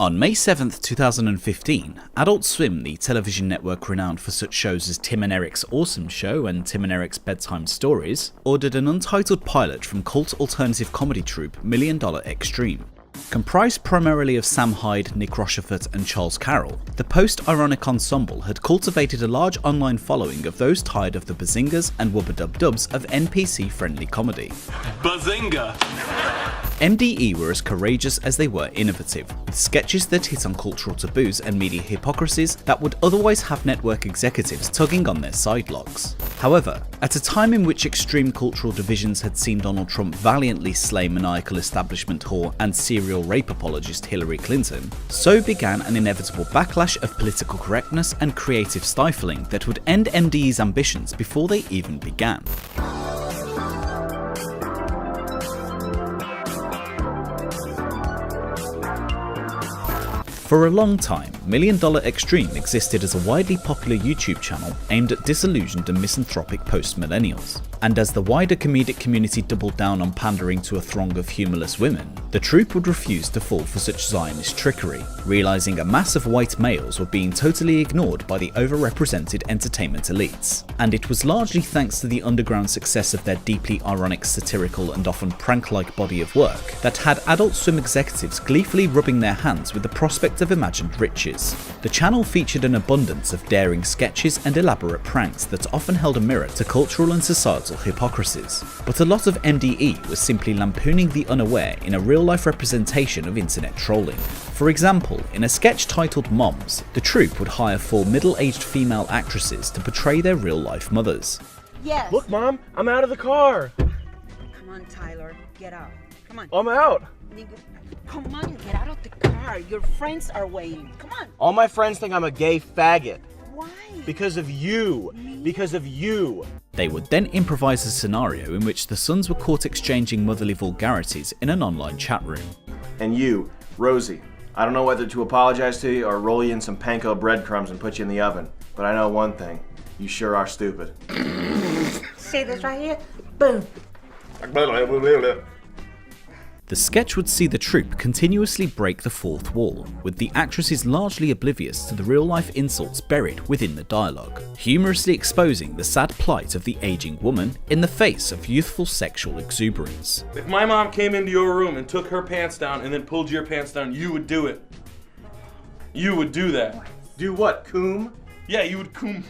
On May 7th, 2015, Adult Swim, the television network renowned for such shows as Tim and Eric's Awesome Show and Tim and Eric's Bedtime Stories, ordered an untitled pilot from cult alternative comedy troupe $1 Million Extreme. Comprised primarily of Sam Hyde, Nick Roachford and Charls Carroll, the post-ironic ensemble had cultivated a large online following of those tired of the bazingas and wubba-dub-dubs of NPC-friendly comedy. Bazinga! MDE were as courageous as they were innovative, with sketches that hit on cultural taboos and media hypocrisies that would otherwise have network executives tugging on their side locks. However, at a time in which extreme cultural divisions had seen Donald Trump valiantly slay maniacal establishment whore and serial rape apologist Hillary Clinton, so began an inevitable backlash of political correctness and creative stifling that would end MDE's ambitions before they even began. For a long time, $1 Million Extreme existed as a widely popular YouTube channel aimed at disillusioned and misanthropic post-millennials. And as the wider comedic community doubled down on pandering to a throng of humorless women, the troupe would refuse to fall for such Zionist trickery, realising a mass of white males were being totally ignored by the overrepresented entertainment elites. And it was largely thanks to the underground success of their deeply ironic, satirical and often prank-like body of work that had Adult Swim executives gleefully rubbing their hands with the prospect of imagined riches. The channel featured an abundance of daring sketches and elaborate pranks that often held a mirror to cultural and societal hypocrisies. But a lot of MDE was simply lampooning the unaware in a real-life representation of internet trolling. For example, in a sketch titled Moms, the troupe would hire 4 middle-aged female actresses to portray their real-life mothers. Yes. Look, Mom, I'm out of the car. Come on, Tyler, get out. Come on. I'm out. Come on, get out of the car. Your friends are waiting. Come on. All my friends think I'm a gay faggot. Why? Because of you. Me? Because of you. They would then improvise a scenario in which the sons were caught exchanging motherly vulgarities in an online chat room. And you, Rosie, I don't know whether to apologize to you or roll you in some panko breadcrumbs and put you in the oven, but I know one thing, you sure are stupid. See this right here? Boom. The sketch would see the troupe continuously break the fourth wall, with the actresses largely oblivious to the real-life insults buried within the dialogue, humorously exposing the sad plight of the aging woman in the face of youthful sexual exuberance. If my mom came into your room and took her pants down and then pulled your pants down, you would do it. You would do that. Do what, coom? Yeah, you would coom.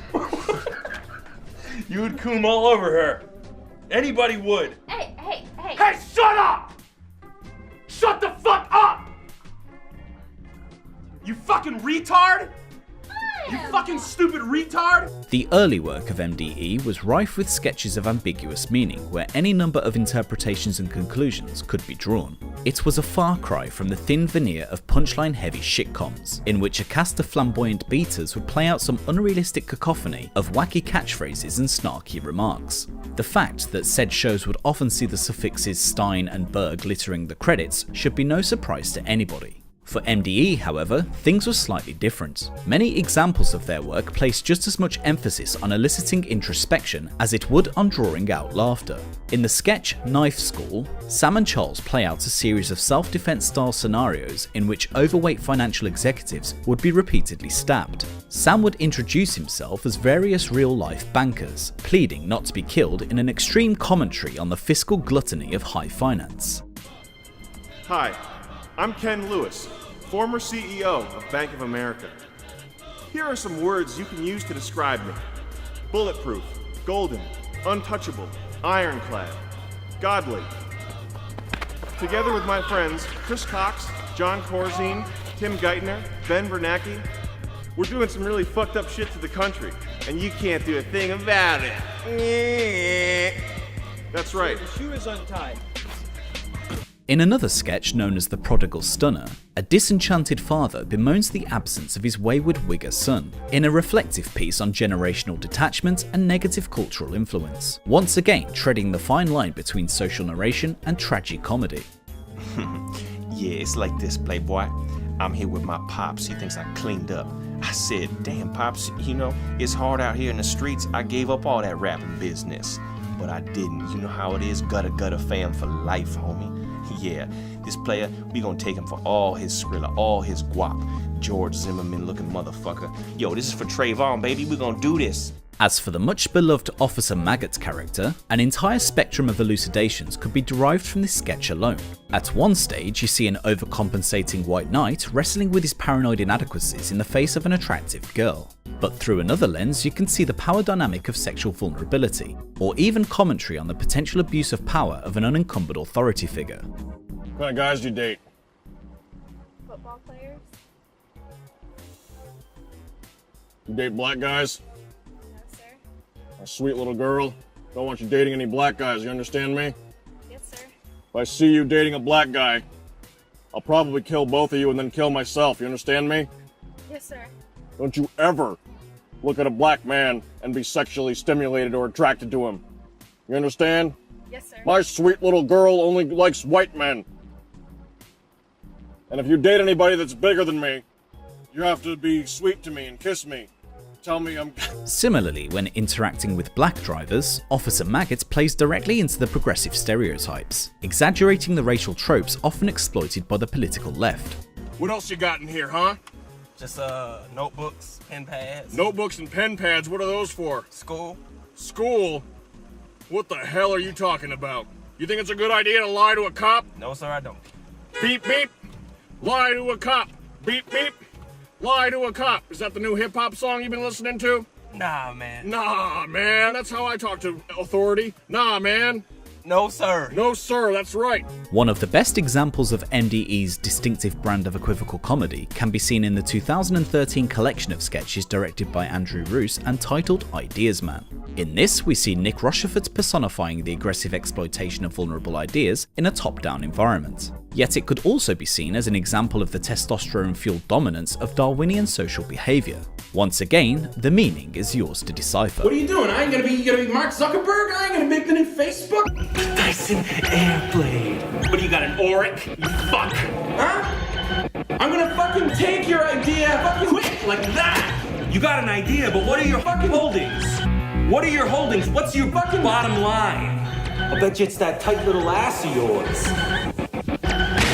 You would coom all over her. Anybody would. Hey! Hey, shut up! Shut the fuck up! You fucking retard! You fucking stupid retard! The early work of MDE was rife with sketches of ambiguous meaning, where any number of interpretations and conclusions could be drawn. It was a far cry from the thin veneer of punchline-heavy shitcoms, in which a cast of flamboyant beaters would play out some unrealistic cacophony of wacky catchphrases and snarky remarks. The fact that said shows would often see the suffixes Stein and Berg littering the credits should be no surprise to anybody. For MDE, however, things were slightly different. Many examples of their work placed just as much emphasis on eliciting introspection as it would on drawing out laughter. In the sketch Knife School, Sam and Charles play out a series of self-defense style scenarios in which overweight financial executives would be repeatedly stabbed. Sam would introduce himself as various real-life bankers, pleading not to be killed in an extreme commentary on the fiscal gluttony of high finance. Hi, I'm Ken Lewis, former CEO of Bank of America. Here are some words you can use to describe me. Bulletproof, golden, untouchable, ironclad, godly. Together with my friends Chris Cox, John Corzine, Tim Geithner, Ben Bernanke, we're doing some really fucked up shit to the country, and you can't do a thing about it. That's right. The shoe is untied. In another sketch known as The Prodigal Stunner, a disenchanted father bemoans the absence of his wayward Whigger son, in a reflective piece on generational detachment and negative cultural influence, once again treading the fine line between social narration and tragicomedy. Yeah, it's like this, Playboy. I'm here with my pops. He thinks I cleaned up. I said, damn, Pops, you know, it's hard out here in the streets. I gave up all that rapping business. But I didn't. You know how it is, gutter fam for life, homie. Yeah, this player, we gonna take him for all his Skrilla, all his guap. George Zimmerman looking motherfucker. Yo, this is for Trayvon, baby. We gonna do this. As for the much beloved Officer Maggot's character, an entire spectrum of elucidations could be derived from this sketch alone. At one stage, you see an overcompensating white knight wrestling with his paranoid inadequacies in the face of an attractive girl. But through another lens, you can see the power dynamic of sexual vulnerability, or even commentary on the potential abuse of power of an unencumbered authority figure. What kind of guys do you date? Football players? You date black guys? No, sir. A sweet little girl. Don't want you dating any black guys, you understand me? Yes, sir. If I see you dating a black guy, I'll probably kill both of you and then kill myself, you understand me? Yes, sir. Don't you ever look at a black man and be sexually stimulated or attracted to him. You understand? Yes, sir. My sweet little girl only likes white men. And if you date anybody that's bigger than me, you have to be sweet to me and kiss me. Tell me I'm... Similarly, when interacting with black drivers, Officer Maggot plays directly into the progressive stereotypes, exaggerating the racial tropes often exploited by the political left. What else you got in here, huh? Just notebooks, pen pads. Notebooks and pen pads, what are those for? School. School? What the hell are you talking about? You think it's a good idea to lie to a cop? No, sir, I don't. Beep, beep. Lie to a cop. Beep, beep. Lie to a cop. Is that the new hip-hop song you've been listening to? Nah, man. Nah, man. That's how I talk to authority. Nah, man. No, sir. No, sir. That's right. One of the best examples of MDE's distinctive brand of equivocal comedy can be seen in the 2013 collection of sketches directed by Andrew Roos and titled Ideas Man. In this, we see Nick Rochefort personifying the aggressive exploitation of vulnerable ideas in a top-down environment. Yet it could also be seen as an example of the testosterone-fueled dominance of Darwinian social behaviour. Once again, the meaning is yours to decipher. What are you doing? You gonna be Mark Zuckerberg? I ain't gonna make the new Facebook? Dyson Airblade. What do you got, an Auric? You fuck. Huh? I'm gonna fucking take your idea fucking Quick, like that! You got an idea, but what are your fucking holdings? What are your holdings? What's your fucking bottom line? I bet you it's that tight little ass of yours.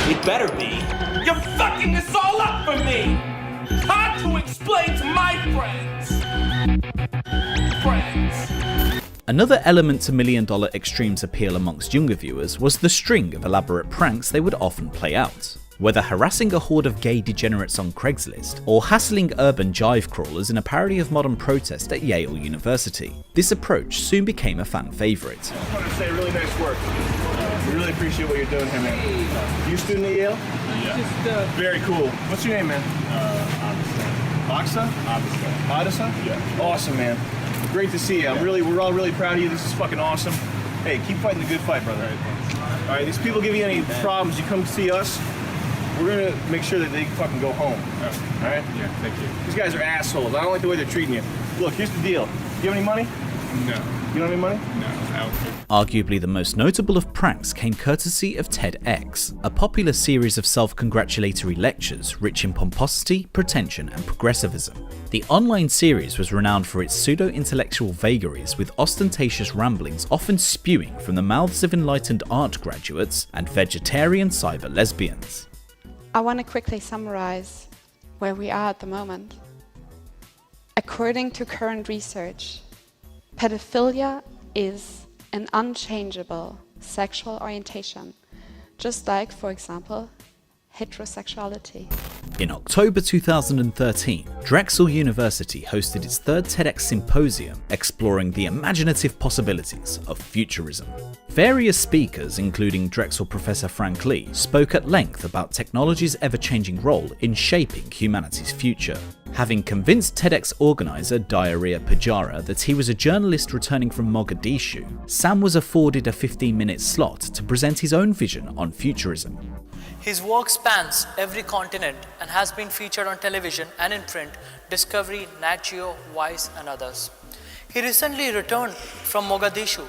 It better be. You're fucking this all up for me! Hard to explain to my friends. Another element to $1 Million Extreme's appeal amongst younger viewers was the string of elaborate pranks they would often play out. Whether harassing a horde of gay degenerates on Craigslist, or hassling urban jive crawlers in a parody of modern protest at Yale University, this approach soon became a fan favourite. I just want to say really nice work. We really appreciate what you're doing here, man. You a student at Yale? Yeah. Very cool. What's your name, man? Aksa? Adisa? Yeah. Awesome, man. Great to see you. We're all really proud of you. This is fucking awesome. Hey, keep fighting the good fight, brother. All right, these people give you any problems, you come see us. We're gonna make sure that they fucking go home. All right? Yeah, thank you. These guys are assholes. I don't like the way they're treating you. Look, here's the deal. Do you have any money? No. You don't have any money? No. Arguably the most notable of pranks came courtesy of TEDx, a popular series of self-congratulatory lectures rich in pomposity, pretension and progressivism. The online series was renowned for its pseudo-intellectual vagaries, with ostentatious ramblings often spewing from the mouths of enlightened art graduates and vegetarian cyber lesbians. I want to quickly summarize where we are at the moment. According to current research, pedophilia is an unchangeable sexual orientation, just like, for example, heterosexuality. In October 2013, Drexel University hosted its third TEDx symposium exploring the imaginative possibilities of futurism. Various speakers, including Drexel Professor Frank Lee, spoke at length about technology's ever-changing role in shaping humanity's future. Having convinced TEDx organizer Diarrhea Pajara that he was a journalist returning from Mogadishu, Sam was afforded a 15-minute slot to present his own vision on futurism. His work spans every continent and has been featured on television and in print, Discovery, Nat Geo, Vice and others. He recently returned from Mogadishu,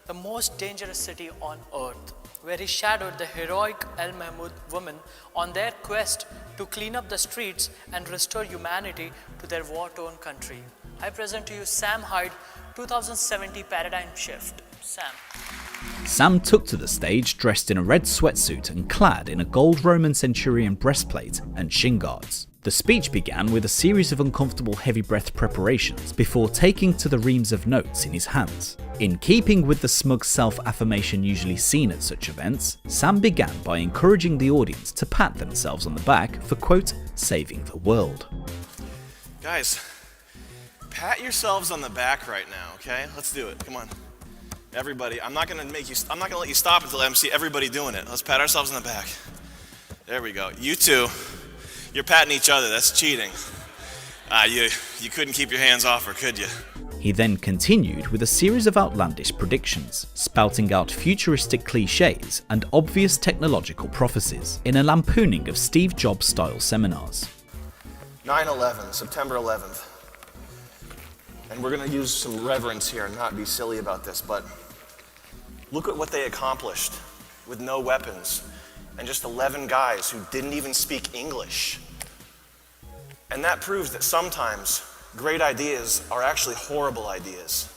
the most dangerous city on earth, where he shadowed the heroic El Mahmoud women on their quest to clean up the streets and restore humanity to their war-torn country. I present to you Sam Hyde, 2070 Paradigm Shift. Sam. Sam took to the stage dressed in a red sweatsuit and clad in a gold Roman centurion breastplate and shin guards. The speech began with a series of uncomfortable heavy breath preparations before taking to the reams of notes in his hands. In keeping with the smug self-affirmation usually seen at such events, Sam began by encouraging the audience to pat themselves on the back for, quote, saving the world. Guys, pat yourselves on the back right now, okay? Let's do it. Come on. Everybody, I'm not gonna let you stop until I see everybody doing it. Let's pat ourselves on the back. There we go. You two, you're patting each other. That's cheating. You couldn't keep your hands off her, could you? He then continued with a series of outlandish predictions, spouting out futuristic cliches and obvious technological prophecies in a lampooning of Steve Jobs-style seminars. 9/11, September 11th. And we're gonna use some reverence here and not be silly about this, but look at what they accomplished with no weapons and just 11 guys who didn't even speak English. And that proves that sometimes great ideas are actually horrible ideas.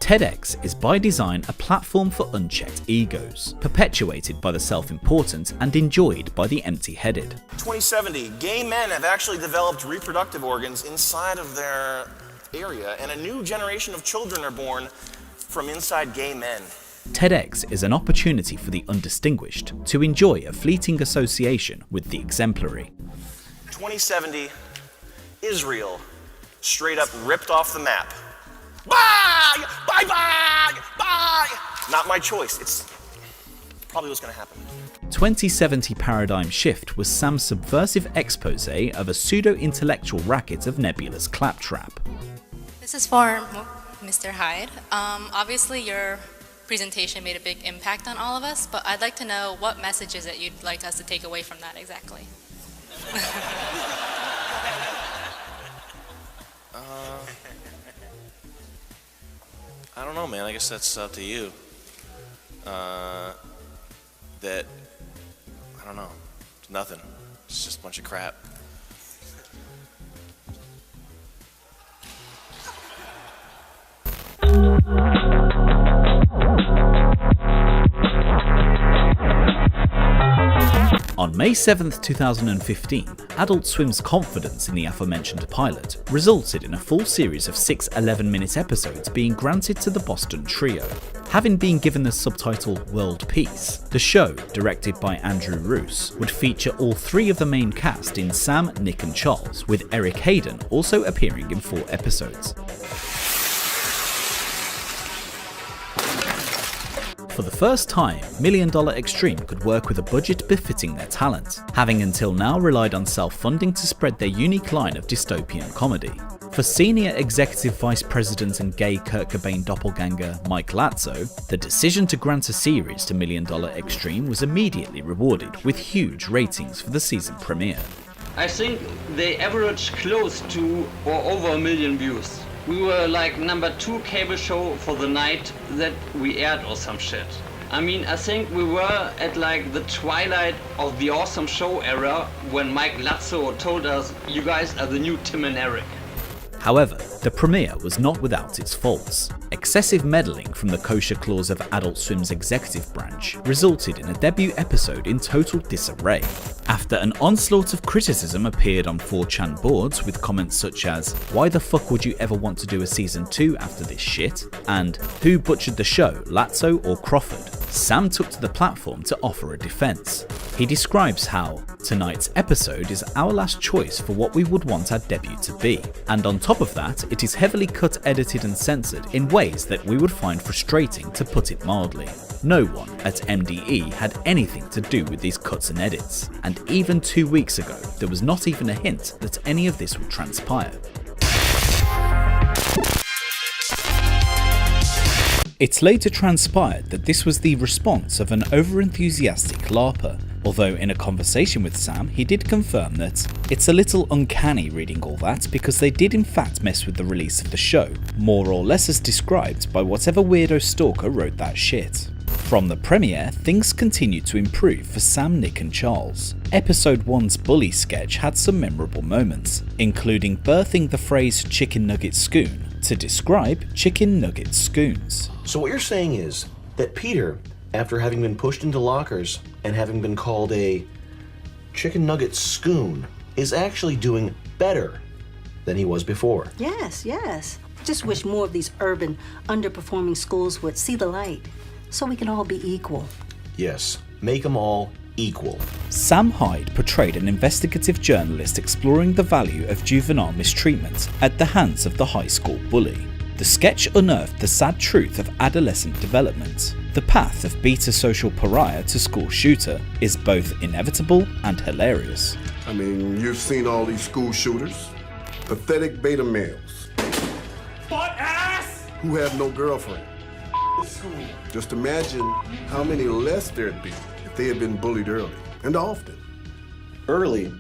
TEDx is by design a platform for unchecked egos, perpetuated by the self-important and enjoyed by the empty-headed. 2070, gay men have actually developed reproductive organs inside of their area, and a new generation of children are born from inside gay men. TEDx is an opportunity for the undistinguished to enjoy a fleeting association with the exemplary. 2070, Israel, straight up ripped off the map. Bye! Bye bye! Bye! Not my choice. It's probably what's gonna happen. 2070 Paradigm Shift was Sam's subversive exposé of a pseudo-intellectual racket of nebulous claptrap. This is for Mr. Hyde. Obviously your presentation made a big impact on all of us, but I'd like to know what message is it you'd like us to take away from that exactly. I don't know, man. I guess that's up to you. That, I don't know. It's nothing. It's just a bunch of crap. On May 7th, 2015, Adult Swim's confidence in the aforementioned pilot resulted in a full series of 6 11-minute episodes being granted to the Boston trio. Having been given the subtitle World Peace, the show, directed by Andrew Roos, would feature all 3 of the main cast in Sam, Nick and Charles, with Eric Hayden also appearing in 4 episodes. For the first time, Million Dollar Extreme could work with a budget befitting their talent, having until now relied on self-funding to spread their unique line of dystopian comedy. For senior executive vice president and gay Kurt Cobain doppelganger Mike Lazzo, the decision to grant a series to Million Dollar Extreme was immediately rewarded with huge ratings for the season premiere. I think they averaged close to or over 1 million views. We were like number 2 cable show for the night that we aired or some shit. I mean, I think we were at like the twilight of the awesome show era when Mike Lazzo told us, you guys are the new Tim and Eric. However, the premiere was not without its faults. Excessive meddling from the kosher claws of Adult Swim's executive branch resulted in a debut episode in total disarray. After an onslaught of criticism appeared on 4chan boards with comments such as, "Why the fuck would you ever want to do a season 2 after this shit?" and "Who butchered the show, Lazzo or Crawford?" Sam took to the platform to offer a defense. He describes how, "Tonight's episode is our last choice for what we would want our debut to be, and on top of that, it is heavily cut, edited and censored in ways that we would find frustrating, to put it mildly. No one at MDE had anything to do with these cuts and edits, and even 2 weeks ago, there was not even a hint that any of this would transpire." It's later transpired that this was the response of an over-enthusiastic LARPer, although in a conversation with Sam he did confirm that it's a little uncanny reading all that because they did in fact mess with the release of the show, more or less as described by whatever weirdo stalker wrote that shit. From the premiere, things continued to improve for Sam, Nick and Charles. Episode 1's bully sketch had some memorable moments, including birthing the phrase chicken nugget scoon, to describe chicken nugget scoons. So what you're saying is that Peter, after having been pushed into lockers and having been called a chicken nugget scoon, is actually doing better than he was before. Yes, yes. Just wish more of these urban, underperforming schools would see the light so we can all be equal. Yes, make them all equal. Sam Hyde portrayed an investigative journalist exploring the value of juvenile mistreatment at the hands of the high school bully. The sketch unearthed the sad truth of adolescent development. The path of beta social pariah to school shooter is both inevitable and hilarious. I mean, you've seen all these school shooters. Pathetic beta males. Butt ass! Who have no girlfriend. Just imagine how many less there'd be if they had been bullied early and often. Early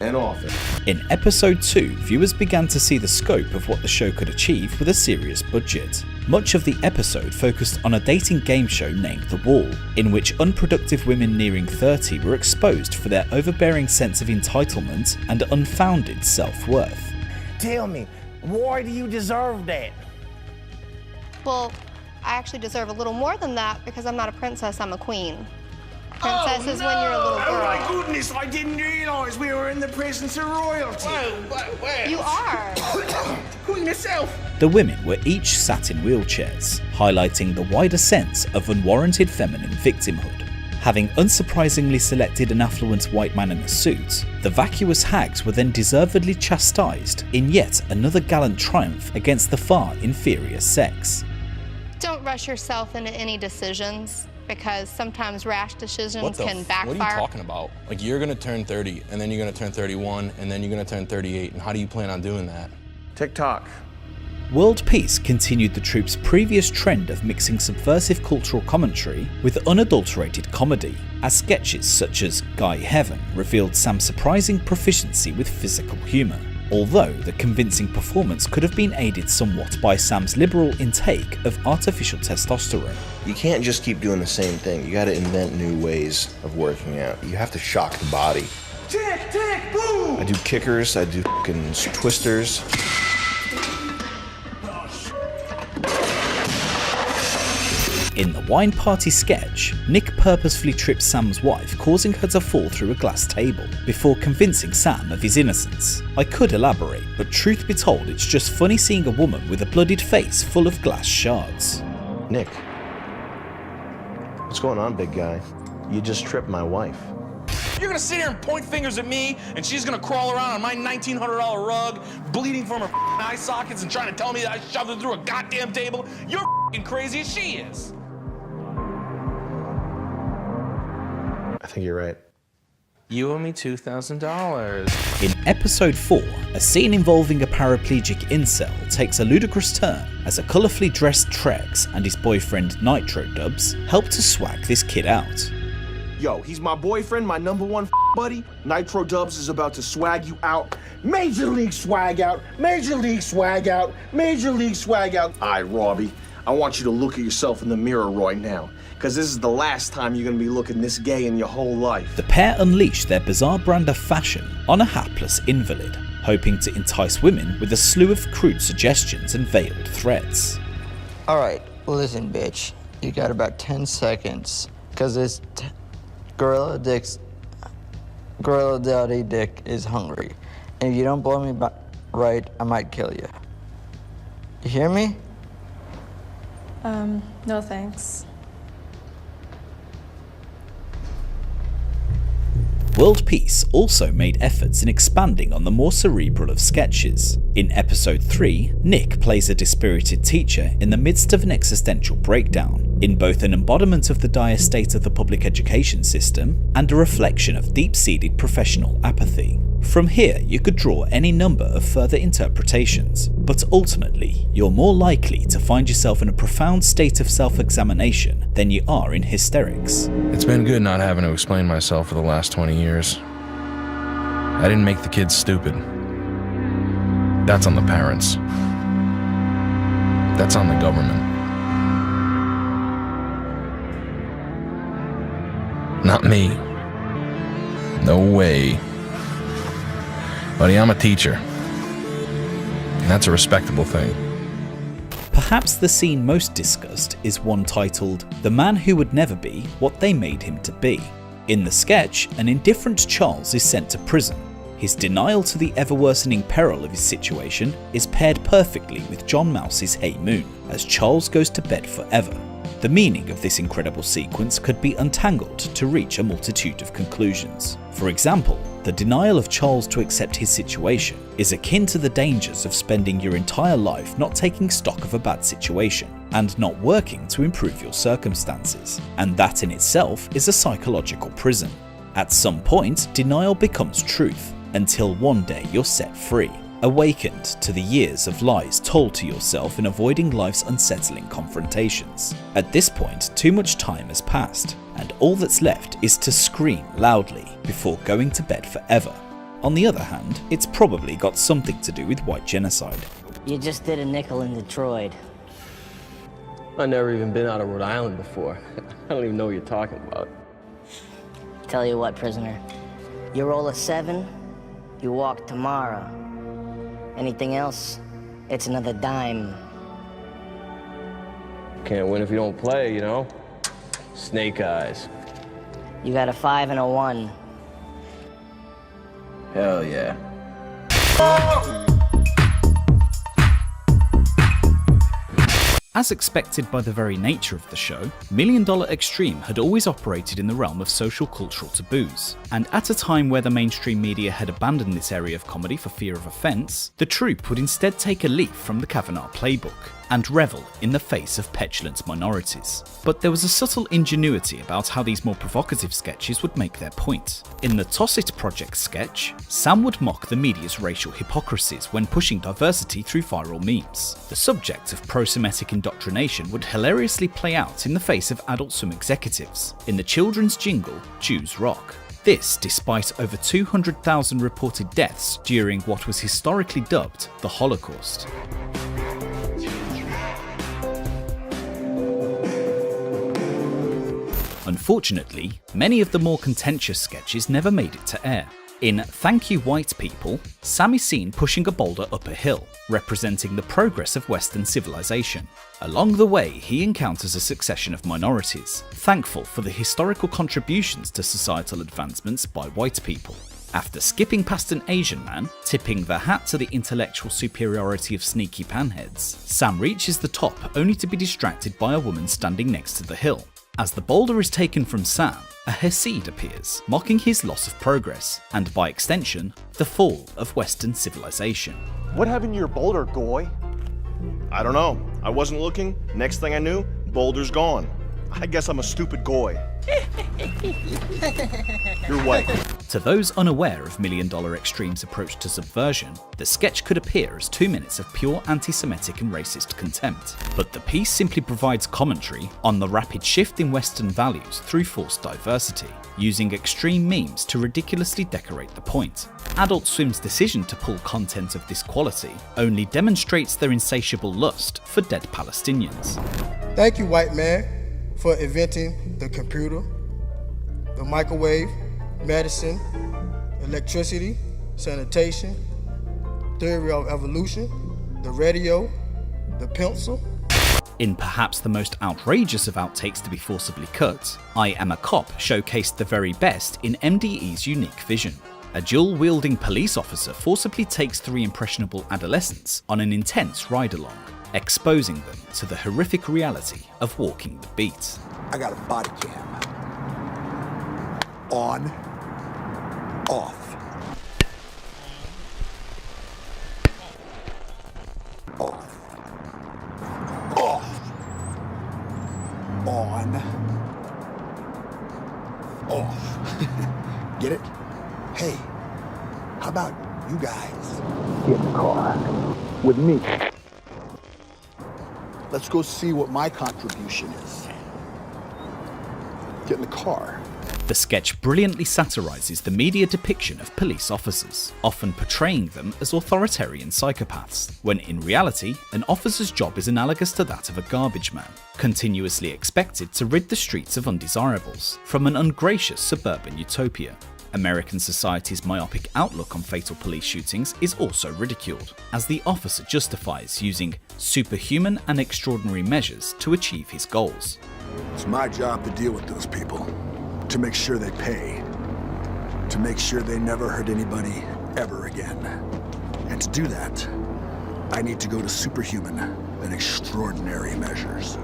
and often. In episode 2, viewers began to see the scope of what the show could achieve with a serious budget. Much of the episode focused on a dating game show named The Wall, in which unproductive women nearing 30 were exposed for their overbearing sense of entitlement and unfounded self-worth. Tell me, why do you deserve that? Well, I actually deserve a little more than that because I'm not a princess, I'm a queen. Princess is when you're a little girl. Oh my goodness, I didn't realize we were in the presence of royalty. Whoa. You are. Queen herself. The women were each sat in wheelchairs, highlighting the wider sense of unwarranted feminine victimhood. Having unsurprisingly selected an affluent white man in a suit, the vacuous hags were then deservedly chastised in yet another gallant triumph against the far inferior sex. Don't rush yourself into any decisions, because sometimes rash decisions can backfire. What are you talking about? Like, you're gonna turn 30, and then you're gonna turn 31, and then you're gonna turn 38, and how do you plan on doing that? TikTok. World Peace continued the troupe's previous trend of mixing subversive cultural commentary with unadulterated comedy, as sketches such as Guy Heaven revealed Sam's surprising proficiency with physical humour, although the convincing performance could have been aided somewhat by Sam's liberal intake of artificial testosterone. You can't just keep doing the same thing. You gotta invent new ways of working out. You have to shock the body. Tick, boom! I do kickers, I do fucking twisters. In the wine party sketch, Nick purposefully trips Sam's wife, causing her to fall through a glass table, before convincing Sam of his innocence. I could elaborate, but truth be told, it's just funny seeing a woman with a bloodied face full of glass shards. Nick, what's going on, big guy? You just tripped my wife. You're gonna sit here and point fingers at me, and she's gonna crawl around on my $1,900 rug, bleeding from her eye sockets and trying to tell me that I shoved her through a goddamn table? You're crazy as she is. I think you're right. You owe me $2,000. In episode 4, a scene involving a paraplegic incel takes a ludicrous turn as a colourfully dressed Trex and his boyfriend Nitro Dubs help to swag this kid out. Yo, he's my boyfriend, my #1 buddy. Nitro Dubs is about to swag you out. Major League swag out, Major League swag out, Major League swag out. All right, Robbie, I want you to look at yourself in the mirror right now, because this is the last time you're gonna be looking this gay in your whole life. The pair unleash their bizarre brand of fashion on a hapless invalid, hoping to entice women with a slew of crude suggestions and veiled threats. Alright, listen bitch, you got about 10 seconds, because this Gorilla Daddy Dick is hungry, and if you don't blow me right, I might kill you. You hear me? No thanks. World Peace also made efforts in expanding on the more cerebral of sketches. In episode 3, Nick plays a dispirited teacher in the midst of an existential breakdown, in both an embodiment of the dire state of the public education system and a reflection of deep-seated professional apathy. From here, you could draw any number of further interpretations, but ultimately, you're more likely to find yourself in a profound state of self-examination than you are in hysterics. It's been good not having to explain myself for the last 20 years. I didn't make the kids stupid. That's on the parents. That's on the government. Not me. No way. Buddy, I'm a teacher. And that's a respectable thing. Perhaps the scene most discussed is one titled "The Man Who Would Never Be What They Made Him to Be." In the sketch, an indifferent Charles is sent to prison. His denial to the ever-worsening peril of his situation is paired perfectly with John Mouse's Hey Moon, as Charles goes to bed forever. The meaning of this incredible sequence could be untangled to reach a multitude of conclusions. For example, the denial of Charles to accept his situation is akin to the dangers of spending your entire life not taking stock of a bad situation and not working to improve your circumstances, and that in itself is a psychological prison. At some point, denial becomes truth, until one day you're set free, awakened to the years of lies told to yourself in avoiding life's unsettling confrontations. At this point, too much time has passed, and all that's left is to scream loudly before going to bed forever. On the other hand, it's probably got something to do with white genocide. You just did a nickel in Detroit. I've never even been out of Rhode Island before. I don't even know what you're talking about. Tell you what, prisoner. You roll a 7, you walk tomorrow. Anything else, it's another dime. Can't win if you don't play, you know? Snake eyes. You got a 5 and a 1. Hell yeah. As expected by the very nature of the show, $1 Million Extreme had always operated in the realm of social cultural taboos, and at a time where the mainstream media had abandoned this area of comedy for fear of offence, the troupe would instead take a leaf from the Kavanaugh playbook and revel in the face of petulant minorities. But there was a subtle ingenuity about how these more provocative sketches would make their point. In the Toss It Project sketch, Sam would mock the media's racial hypocrisies when pushing diversity through viral memes. The subject of pro-Semitic indoctrination would hilariously play out in the face of Adult Swim executives in the children's jingle, Jews Rock. This despite over 200,000 reported deaths during what was historically dubbed the Holocaust. Unfortunately, many of the more contentious sketches never made it to air. In Thank You White People, Sam is seen pushing a boulder up a hill, representing the progress of Western civilization. Along the way, he encounters a succession of minorities, thankful for the historical contributions to societal advancements by white people. After skipping past an Asian man, tipping the hat to the intellectual superiority of sneaky panheads, Sam reaches the top only to be distracted by a woman standing next to the hill. As the boulder is taken from Sam, a Hesed appears, mocking his loss of progress, and by extension, the fall of Western civilization. What happened to your boulder, Goy? I don't know. I wasn't looking. Next thing I knew, boulder's gone. I guess I'm a stupid Goy. You're white. To those unaware of $1 Million Extreme's approach to subversion, the sketch could appear as 2 minutes of pure anti-Semitic and racist contempt, but the piece simply provides commentary on the rapid shift in Western values through forced diversity, using extreme memes to ridiculously decorate the point. Adult Swim's decision to pull content of this quality only demonstrates their insatiable lust for dead Palestinians. Thank you, white man, for inventing the computer, the microwave, medicine, electricity, sanitation, theory of evolution, the radio, the pencil. In perhaps the most outrageous of outtakes to be forcibly cut, I Am a Cop showcased the very best in MDE's unique vision. A dual-wielding police officer forcibly takes 3 impressionable adolescents on an intense ride-along, exposing them to the horrific reality of walking the beat. I got a body cam. On, off. Off. Off. On. Off. Get it? Hey, how about you guys get in the car with me? Let's go see what my contribution is. Get in the car. The sketch brilliantly satirizes the media depiction of police officers, often portraying them as authoritarian psychopaths, when in reality, an officer's job is analogous to that of a garbage man, continuously expected to rid the streets of undesirables from an ungracious suburban utopia. American society's myopic outlook on fatal police shootings is also ridiculed, as the officer justifies using superhuman and extraordinary measures to achieve his goals. It's my job to deal with those people, to make sure they pay, to make sure they never hurt anybody ever again. And to do that, I need to go to superhuman and extraordinary measures.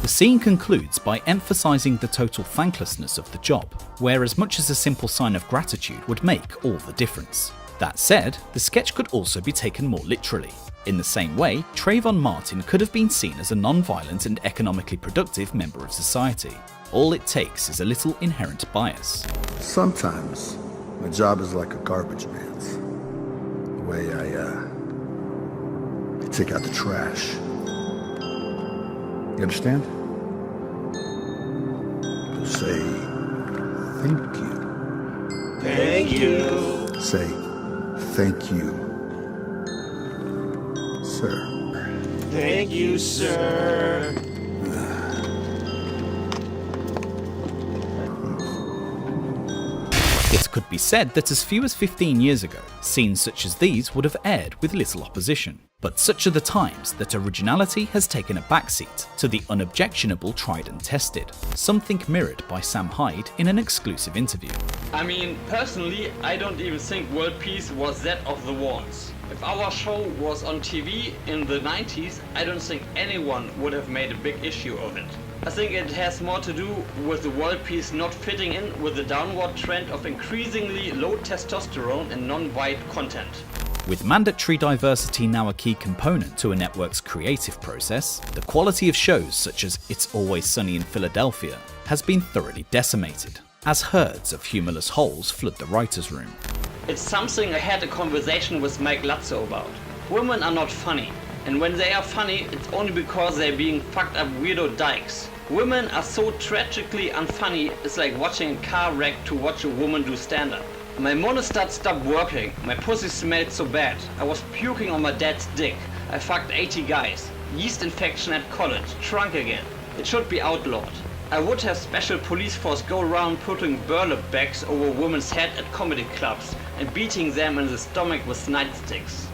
The scene concludes by emphasising the total thanklessness of the job, where as much as a simple sign of gratitude would make all the difference. That said, the sketch could also be taken more literally. In the same way, Trayvon Martin could have been seen as a non-violent and economically productive member of society. All it takes is a little inherent bias. Sometimes, my job is like a garbage man's. The way I take out the trash. You understand? Say, thank you. Thank you. Say, thank you, sir. Thank you, sir. It could be said that as few as 15 years ago, scenes such as these would have aired with little opposition. But such are the times that originality has taken a backseat to the unobjectionable tried and tested, something mirrored by Sam Hyde in an exclusive interview. I mean, personally, I don't even think world peace was that of the ones. If our show was on TV in the 90s, I don't think anyone would have made a big issue of it. I think it has more to do with the world peace not fitting in with the downward trend of increasingly low testosterone and non-white content. With mandatory diversity now a key component to a network's creative process, the quality of shows such as It's Always Sunny in Philadelphia has been thoroughly decimated, as herds of humorless holes flood the writer's room. It's something I had a conversation with Mike Lutzow about. Women are not funny, and when they are funny, it's only because they're being fucked up weirdo dykes. Women are so tragically unfunny, it's like watching a car wreck to watch a woman do stand-up. My monostat stopped working, my pussy smelled so bad, I was puking on my dad's dick, I fucked 80 guys, yeast infection at college, drunk again. It should be outlawed. I would have special police force go around putting burlap bags over women's head at comedy clubs and beating them in the stomach with nightsticks.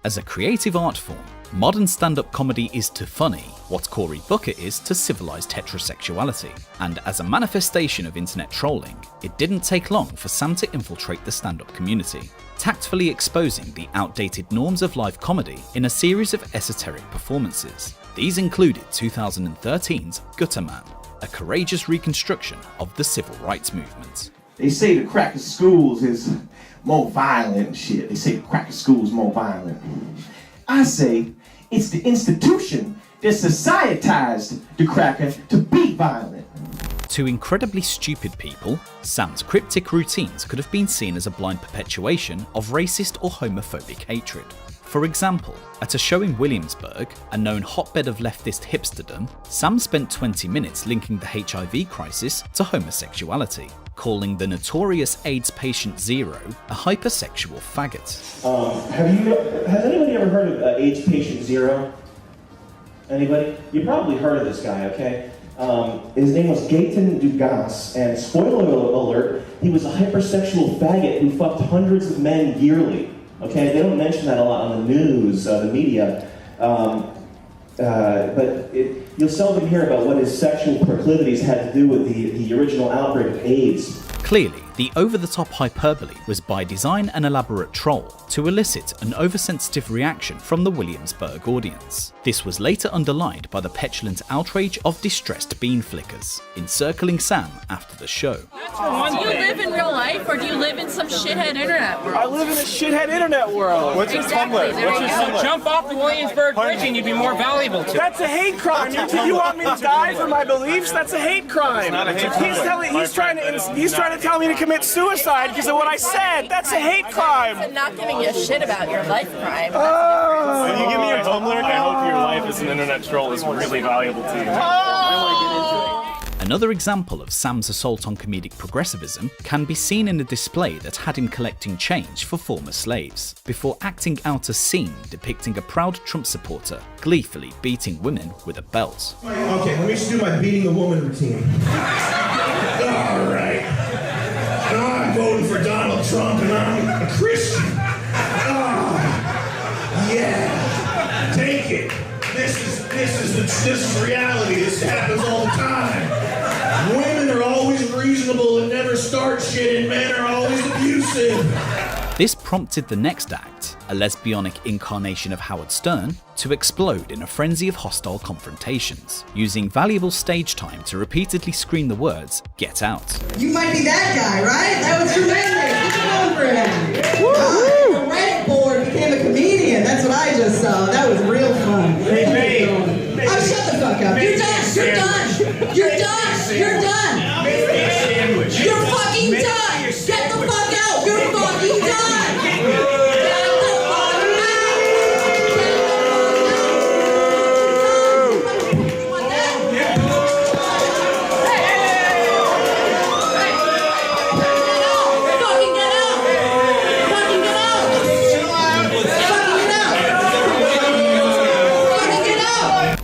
As a creative art form, modern stand-up comedy is to funny what Cory Booker is to civilized heterosexuality, and as a manifestation of internet trolling, it didn't take long for Sam to infiltrate the stand-up community, tactfully exposing the outdated norms of live comedy in a series of esoteric performances. These included 2013's Gutter Man, a courageous reconstruction of the civil rights movement. They say the cracker schools is more violent and shit. They say the cracker schools more violent. I say it's the institution that societized the cracker to be violent. To incredibly stupid people, Sam's cryptic routines could have been seen as a blind perpetuation of racist or homophobic hatred. For example, at a show in Williamsburg, a known hotbed of leftist hipsterdom, Sam spent 20 minutes linking the HIV crisis to homosexuality, calling the notorious AIDS patient Zero a hypersexual faggot. Has anybody ever heard of AIDS patient Zero? Anybody? You probably heard of this guy, okay? His name was Gaten Dugas, and spoiler alert, he was a hypersexual faggot who fucked hundreds of men yearly. Okay, they don't mention that a lot on the news, the media, but you'll seldom hear about what his sexual proclivities had to do with the original outbreak of AIDS. Clearly, the over-the-top hyperbole was by design an elaborate troll to elicit an oversensitive reaction from the Williamsburg audience. This was later underlined by the petulant outrage of distressed bean flickers, encircling Sam after the show. Do you live in real life, or do you live in some shithead internet world? I live in a shithead internet world. What's your Tumblr? So jump off the Williamsburg Bridge and you'd be more valuable to That's a hate crime. You want me to die for my beliefs? That's a hate crime. He's trying to tell me to commit suicide because of what I said. That's a hate crime. I'm not giving you a shit about your life crime. If you give me your Tumblr, I hope your life as an internet troll is really valuable to you. Another example of Sam's assault on comedic progressivism can be seen in a display that had him collecting change for former slaves, before acting out a scene depicting a proud Trump supporter gleefully beating women with a belt. Okay, let me just do my beating a woman routine. All right. I'm voting for Donald Trump and I'm a Christian. Yeah, take it. This is reality. This happens all the time. Women are always reasonable and never start shit, and men are always abusive. This prompted the next act, a lesbianic incarnation of Howard Stern, to explode in a frenzy of hostile confrontations, using valuable stage time to repeatedly scream the words, "Get out." You might be that guy, right? That was tremendous. Keep going for him. The Reddit board became a comedian. That's what I just saw. That was real fun. Oh, shut the fuck up. You're done. You're done. You're done. You're done. You're fucking done. Get the fuck out. You're fucking done.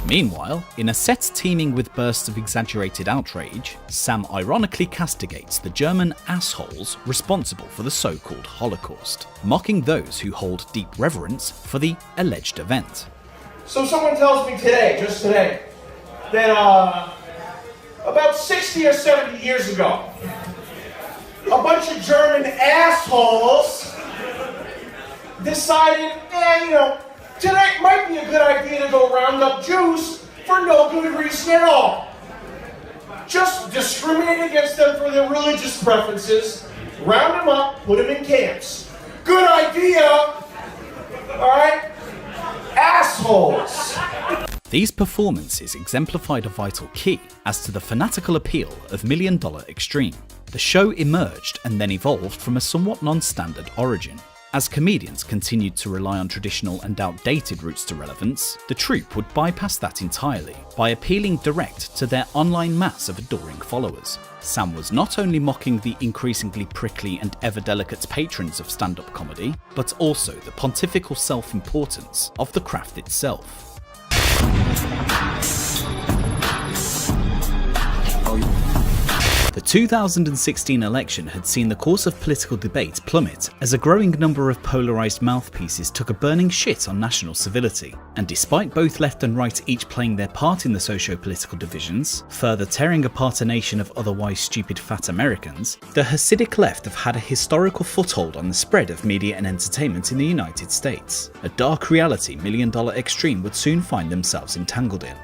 Meanwhile, in a set teeming with bursts of exaggerated outrage, Sam ironically castigates the German assholes responsible for the so-called Holocaust, mocking those who hold deep reverence for the alleged event. So someone tells me today, just today, that about 60 or 70 years ago, a bunch of German assholes decided, tonight might be a good idea to go round up Jews for no good reason at all. Just discriminate against them for their religious preferences, round them up, put them in camps. Good idea, alright? Assholes! These performances exemplified a vital key as to the fanatical appeal of $1 Million Extreme. The show emerged and then evolved from a somewhat non-standard origin. As comedians continued to rely on traditional and outdated routes to relevance, the troupe would bypass that entirely by appealing direct to their online mass of adoring followers. Sam was not only mocking the increasingly prickly and ever-delicate patrons of stand-up comedy, but also the pontifical self-importance of the craft itself. The 2016 election had seen the course of political debate plummet as a growing number of polarised mouthpieces took a burning shit on national civility, and despite both left and right each playing their part in the socio-political divisions, further tearing apart a nation of otherwise stupid fat Americans, the Hasidic left have had a historical foothold on the spread of media and entertainment in the United States, a dark reality $1 Million Extreme would soon find themselves entangled in.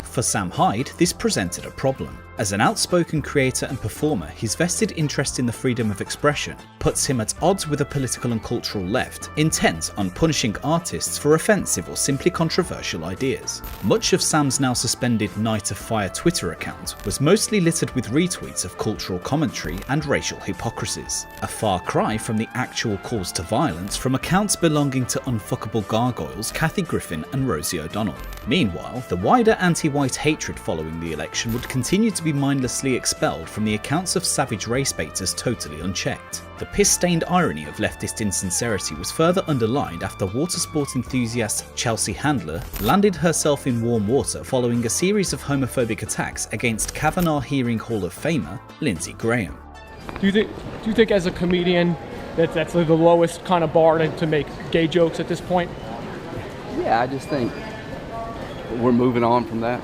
For Sam Hyde, this presented a problem. As an outspoken creator and performer, his vested interest in the freedom of expression puts him at odds with a political and cultural left, intent on punishing artists for offensive or simply controversial ideas. Much of Sam's now suspended Night of Fire Twitter account was mostly littered with retweets of cultural commentary and racial hypocrisies, a far cry from the actual calls to violence from accounts belonging to unfuckable gargoyles Kathy Griffin and Rosie O'Donnell. Meanwhile, the wider anti-white hatred following the election would continue to be mindlessly expelled from the accounts of savage race baiters totally unchecked. The piss-stained irony of leftist insincerity was further underlined after water sport enthusiast Chelsea Handler landed herself in warm water following a series of homophobic attacks against Kavanaugh Hearing Hall of Famer Lindsey Graham. Do you think as a comedian that's the lowest kind of bar to make gay jokes at this point? Yeah, I just think we're moving on from that.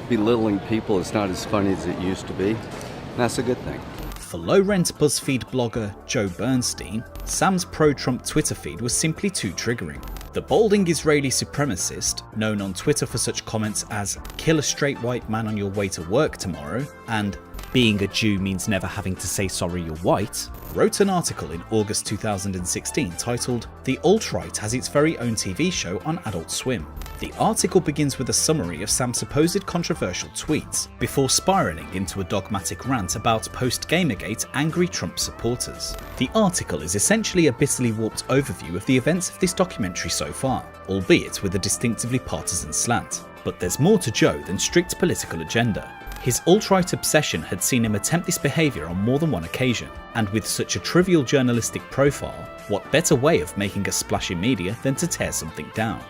Belittling people is not as funny as it used to be. And that's a good thing. For low-rent BuzzFeed blogger Joe Bernstein, Sam's pro-Trump Twitter feed was simply too triggering. The balding Israeli supremacist, known on Twitter for such comments as "kill a straight white man on your way to work tomorrow" and "being a Jew means never having to say sorry you're white," wrote an article in August 2016 titled "The Alt-Right Has Its Very Own TV Show on Adult Swim." The article begins with a summary of Sam's supposed controversial tweets, before spiralling into a dogmatic rant about post-Gamergate angry Trump supporters. The article is essentially a bitterly warped overview of the events of this documentary so far, albeit with a distinctively partisan slant. But there's more to Joe than strict political agenda. His alt-right obsession had seen him attempt this behaviour on more than one occasion, and with such a trivial journalistic profile, what better way of making a splash in media than to tear something down?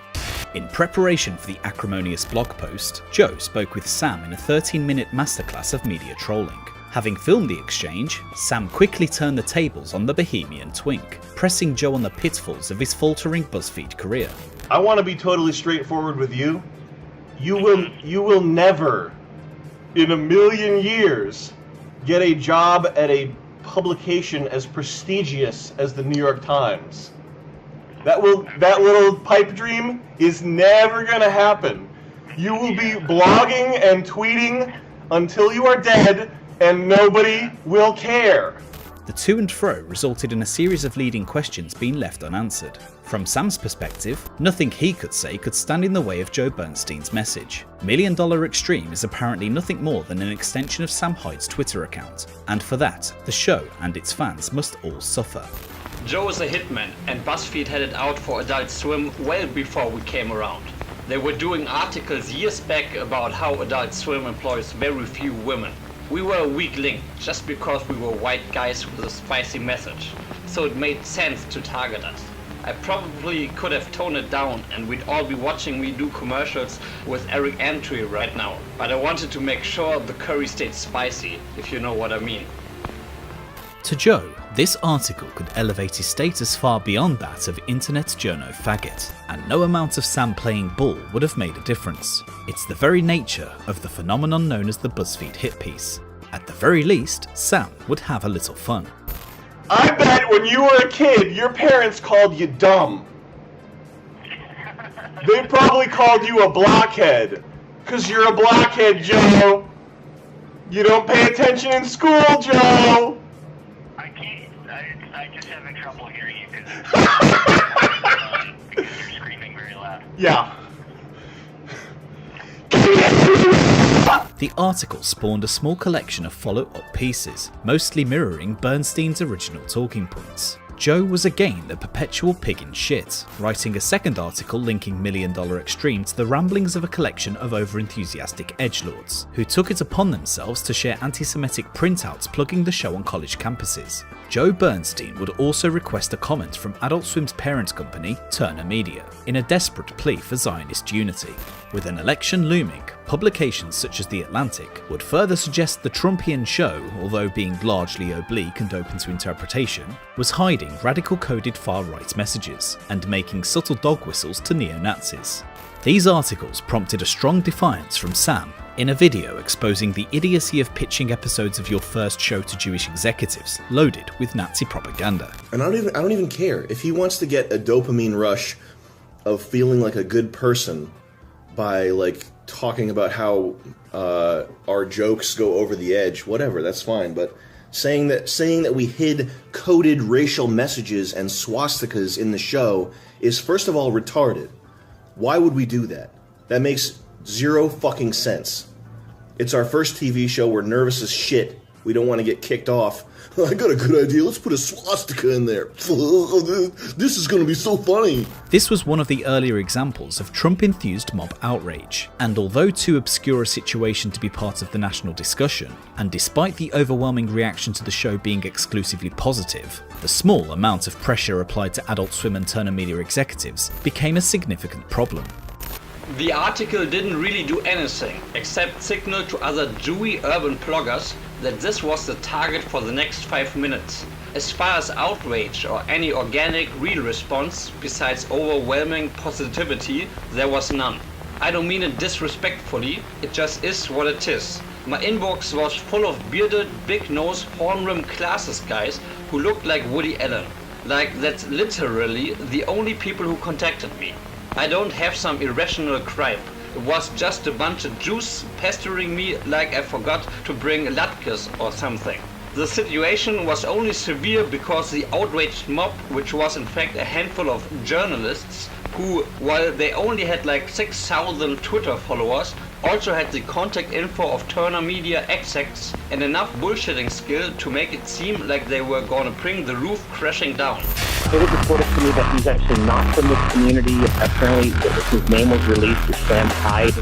In preparation for the acrimonious blog post, Joe spoke with Sam in a 13-minute masterclass of media trolling. Having filmed the exchange, Sam quickly turned the tables on the Bohemian twink, pressing Joe on the pitfalls of his faltering BuzzFeed career. I want to be totally straightforward with you. You will never, in a million years, get a job at a publication as prestigious as the New York Times. That little pipe dream is never gonna happen. You will be blogging and tweeting until you are dead, and nobody will care. The to and fro resulted in a series of leading questions being left unanswered. From Sam's perspective, nothing he could say could stand in the way of Joe Bernstein's message. $1 Million Extreme is apparently nothing more than an extension of Sam Hyde's Twitter account, and for that, the show and its fans must all suffer. Joe is a hitman, and BuzzFeed had it out for Adult Swim well before we came around. They were doing articles years back about how Adult Swim employs very few women. We were a weak link just because we were white guys with a spicy message, so it made sense to target us. I probably could have toned it down and we'd all be watching me do commercials with Eric Antwi right now, but I wanted to make sure the curry stayed spicy, if you know what I mean. To Joe, this article could elevate his status far beyond that of internet journo faggot, and no amount of Sam playing ball would have made a difference. It's the very nature of the phenomenon known as the BuzzFeed hit piece. At the very least, Sam would have a little fun. I bet when you were a kid, your parents called you dumb. They probably called you a blockhead, 'cause you're a blockhead, Joe. You don't pay attention in school, Joe. I just having trouble hearing you because you're screaming very loud. Yeah. The article spawned a small collection of follow-up pieces, mostly mirroring Bernstein's original talking points. Joe was again the perpetual pig in shit, writing a second article linking $1 Million Extreme to the ramblings of a collection of over-enthusiastic edgelords, who took it upon themselves to share anti-Semitic printouts plugging the show on college campuses. Joe Bernstein would also request a comment from Adult Swim's parent company, Turner Media, in a desperate plea for Zionist unity. With an election looming, publications such as The Atlantic would further suggest the Trumpian show, although being largely oblique and open to interpretation, was hiding radical coded far-right messages and making subtle dog whistles to neo-Nazis. These articles prompted a strong defiance from Sam in a video exposing the idiocy of pitching episodes of your first show to Jewish executives loaded with Nazi propaganda. And I don't even care if he wants to get a dopamine rush of feeling like a good person by like talking about how our jokes go over the edge, whatever, that's fine, but saying that we hid coded racial messages and swastikas in the show is first of all retarded. Why would we do that? That makes zero fucking sense. It's our first TV show, we're nervous as shit, we don't want to get kicked off. I got a good idea, let's put a swastika in there. This is going to be so funny. This was one of the earlier examples of Trump-enthused mob outrage, and although too obscure a situation to be part of the national discussion, and despite the overwhelming reaction to the show being exclusively positive, the small amount of pressure applied to Adult Swim and Turner Media executives became a significant problem. The article didn't really do anything, except signal to other Jewy urban bloggers that this was the target for the next 5 minutes. As far as outrage or any organic, real response, besides overwhelming positivity, there was none. I don't mean it disrespectfully, it just is what it is. My inbox was full of bearded, big-nosed, horn-rimmed classes guys who looked like Woody Allen. Like, that's literally the only people who contacted me. I don't have some irrational gripe. It was just a bunch of Jews pestering me like I forgot to bring latkes or something. The situation was only severe because the outraged mob, which was in fact a handful of journalists, who, while they only had like 6,000 Twitter followers, also had the contact info of Turner Media execs and enough bullshitting skill to make it seem like they were gonna bring the roof crashing down. It was reported to me that he's actually not from this community. Apparently, his name was released as Sam Hyde.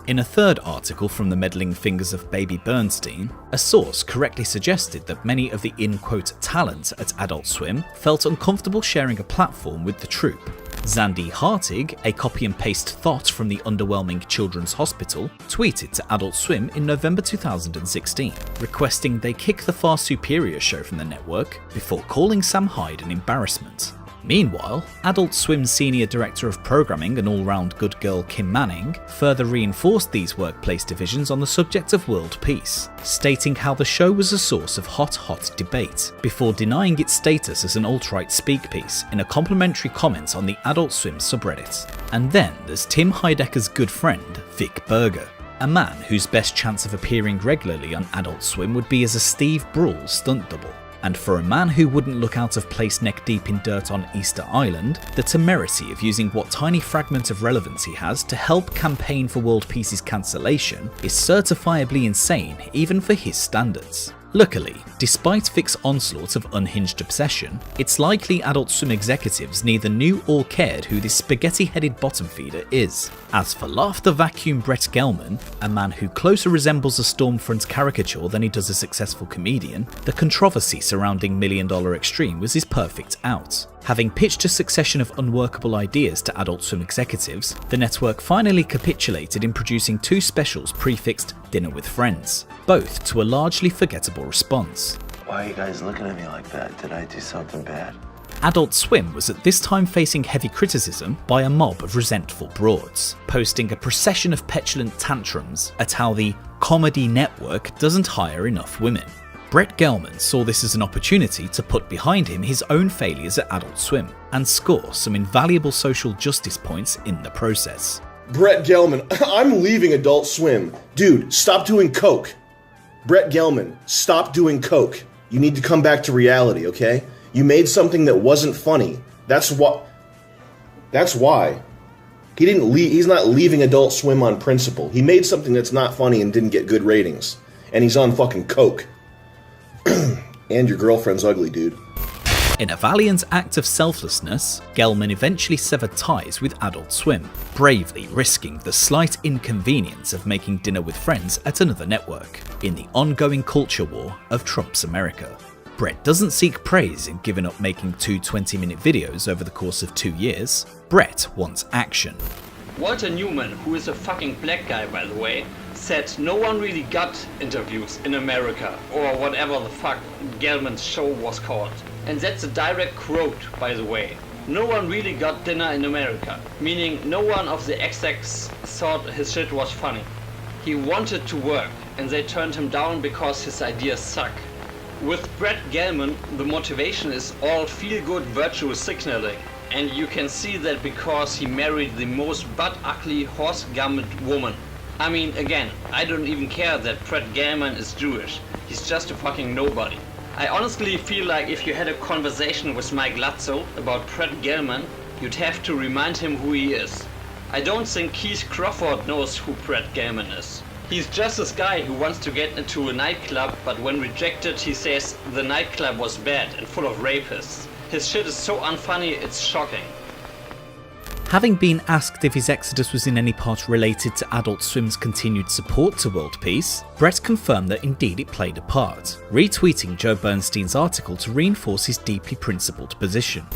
In a third article from the meddling fingers of Baby Bernstein, a source correctly suggested that many of the in-quote talent at Adult Swim felt uncomfortable sharing a platform with the troupe. Zandy Hartig, a copy-and-paste thought from the underwhelming Children's Hospital, tweeted to Adult Swim in November 2016, requesting they kick the far superior show from the network before calling Sam Hyde an embarrassment. Meanwhile, Adult Swim's senior director of programming and all-round good girl Kim Manning further reinforced these workplace divisions on the subject of world peace, stating how the show was a source of hot debate, before denying its status as an alt-right speak piece in a complimentary comment on the Adult Swim subreddit. And then there's Tim Heidecker's good friend, Vic Berger, a man whose best chance of appearing regularly on Adult Swim would be as a Steve Brule stunt double. And for a man who wouldn't look out of place neck deep in dirt on Easter Island, the temerity of using what tiny fragment of relevance he has to help campaign for world peace's cancellation is certifiably insane even for his standards. Luckily, despite Vic's onslaught of unhinged obsession, it's likely Adult Swim executives neither knew or cared who this spaghetti-headed bottom feeder is. As for Laugh the Vacuum Brett Gelman, a man who closer resembles a Stormfront caricature than he does a successful comedian, the controversy surrounding $1 Million Extreme was his perfect out. Having pitched a succession of unworkable ideas to Adult Swim executives, the network finally capitulated in producing 2 specials prefixed Dinner with Friends, both to a largely forgettable response. Why are you guys looking at me like that? Did I do something bad? Adult Swim was at this time facing heavy criticism by a mob of resentful broads, posting a procession of petulant tantrums at how the comedy network doesn't hire enough women. Brett Gelman saw this as an opportunity to put behind him his own failures at Adult Swim and score some invaluable social justice points in the process. Brett Gelman, I'm leaving Adult Swim. Dude, stop doing coke. Brett Gelman, stop doing coke. You need to come back to reality, okay? You made something that wasn't funny. That's why. He didn't leave. He's not leaving Adult Swim on principle. He made something that's not funny and didn't get good ratings. And he's on fucking coke. And your girlfriend's ugly, dude. In a valiant act of selflessness, Gelman eventually severed ties with Adult Swim, bravely risking the slight inconvenience of making Dinner with Friends at another network, in the ongoing culture war of Trump's America. Brett doesn't seek praise in giving up making 2 20-minute videos over the course of 2 years. Brett wants action. Walter Newman, who is a fucking black guy by the way, said no one really got interviews in America, or whatever the fuck Gelman's show was called. And that's a direct quote, by the way. No one really got dinner in America, meaning no one of the execs thought his shit was funny. He wanted to work, and they turned him down because his ideas suck. With Brett Gelman, the motivation is all feel-good virtue signaling. And you can see that because he married the most butt-ugly horse-garment woman. I mean, again, I don't even care that Brett Gelman is Jewish. He's just a fucking nobody. I honestly feel like if you had a conversation with Mike Lazzo about Brett Gelman, you'd have to remind him who he is. I don't think Keith Crawford knows who Brett Gelman is. He's just this guy who wants to get into a nightclub, but when rejected he says the nightclub was bad and full of rapists. His shit is so unfunny, it's shocking. Having been asked if his exodus was in any part related to Adult Swim's continued support to world peace, Brett confirmed that indeed it played a part, retweeting Joe Bernstein's article to reinforce his deeply principled position.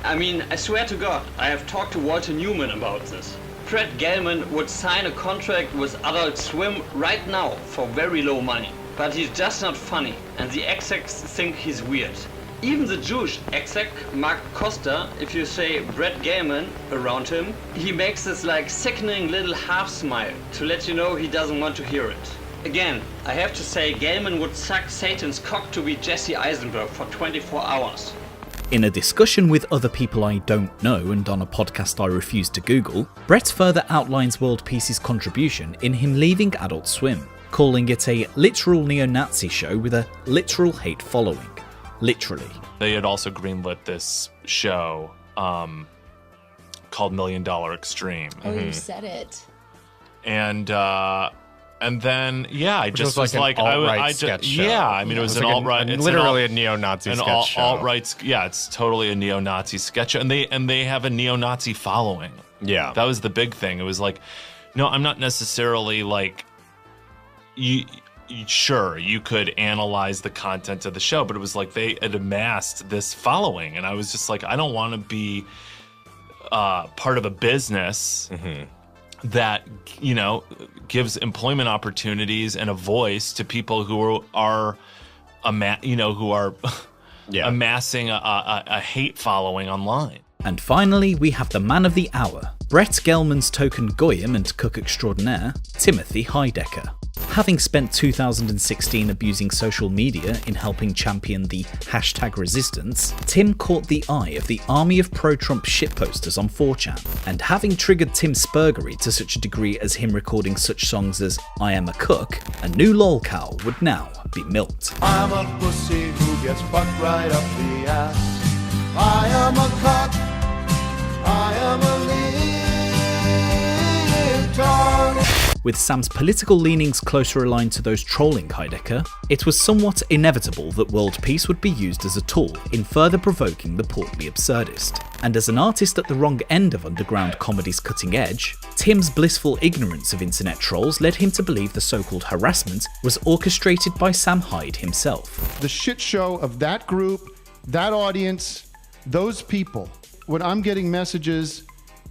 I mean, I swear to God, I have talked to Walter Newman about this. Brett Gelman would sign a contract with Adult Swim right now for very low money. But he's just not funny, and the execs think he's weird. Even the Jewish exec, Mark Costa, if you say Brett Gelman around him, he makes this like sickening little half smile to let you know he doesn't want to hear it. Again, I have to say Gelman would suck Satan's cock to be Jesse Eisenberg for 24 hours. In a discussion with other people I don't know and on a podcast I refuse to Google, Brett further outlines World Peace's contribution in him leaving Adult Swim, calling it a literal neo-Nazi show with a literal hate following. Literally. They had also greenlit this show called $1 Million Extreme. Oh, you said it. And then I just was like an alt-right sketch show. Yeah, I mean it was an alt-right, literally a neo-Nazi sketch show. Alt-right, yeah, it's totally a neo-Nazi sketch show, and they have a neo-Nazi following. Yeah, that was the big thing. It was like, no, I'm not necessarily like you. Sure, you could analyze the content of the show, but it was like they had amassed this following, and I was just like, I don't want to be part of a business that, you know, gives employment opportunities and a voice to people who are amassing a hate following online. And finally, we have the man of the hour, Brett Gelman's token goyim and cook extraordinaire, Timothy Heidecker. Having spent 2016 abusing social media in helping champion the #resistance, Tim caught the eye of the army of pro-Trump shitposters on 4chan, and having triggered Tim's spurgery to such a degree as him recording such songs as I Am a Cook, a new lolcow would now be milked. I'm a pussy who gets fucked right up the ass. I am a cock. I am a leotard. With Sam's political leanings closer aligned to those trolling Heidecker, it was somewhat inevitable that world peace would be used as a tool in further provoking the portly absurdist. And as an artist at the wrong end of underground comedy's cutting edge, Tim's blissful ignorance of internet trolls led him to believe the so-called harassment was orchestrated by Sam Hyde himself. The shit show of that group, that audience, those people, when I'm getting messages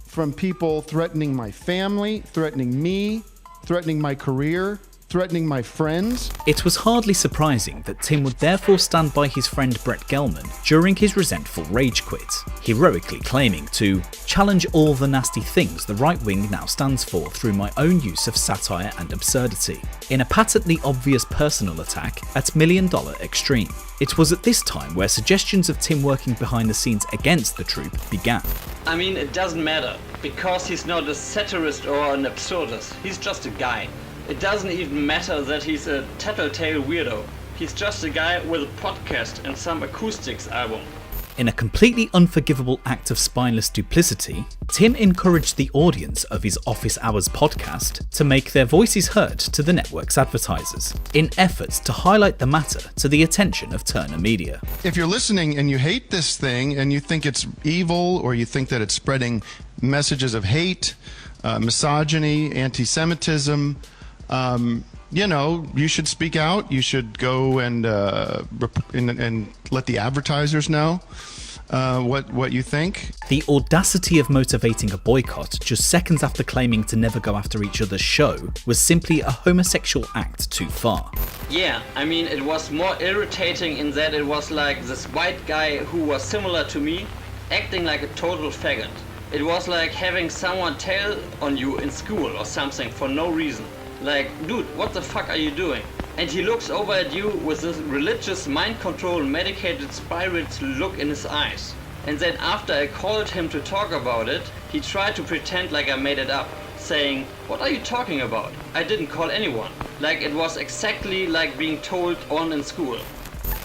from people threatening my family, threatening me, threatening my career, threatening my friends. It was hardly surprising that Tim would therefore stand by his friend Brett Gelman during his resentful rage quit, heroically claiming to challenge all the nasty things the right wing now stands for through my own use of satire and absurdity, in a patently obvious personal attack at $1 Million Extreme. It was at this time where suggestions of Tim working behind the scenes against the troupe began. I mean, it doesn't matter, because he's not a satirist or an absurdist, he's just a guy. It doesn't even matter that he's a tattletale weirdo. He's just a guy with a podcast and some acoustics album. In a completely unforgivable act of spineless duplicity, Tim encouraged the audience of his Office Hours podcast to make their voices heard to the network's advertisers, in efforts to highlight the matter to the attention of Turner Media. If you're listening and you hate this thing and you think it's evil or you think that it's spreading messages of hate, misogyny, anti-Semitism, you know, you should speak out. You should go and let the advertisers know what you think. The audacity of motivating a boycott just seconds after claiming to never go after each other's show was simply a homosexual act too far. Yeah, I mean, it was more irritating in that it was like this white guy who was similar to me, acting like a total faggot. It was like having someone tell on you in school or something for no reason. Like, dude, what the fuck are you doing? And he looks over at you with this religious mind control medicated spirit look in his eyes. And then after I called him to talk about it, he tried to pretend like I made it up, saying, what are you talking about? I didn't call anyone. Like it was exactly like being told on in school.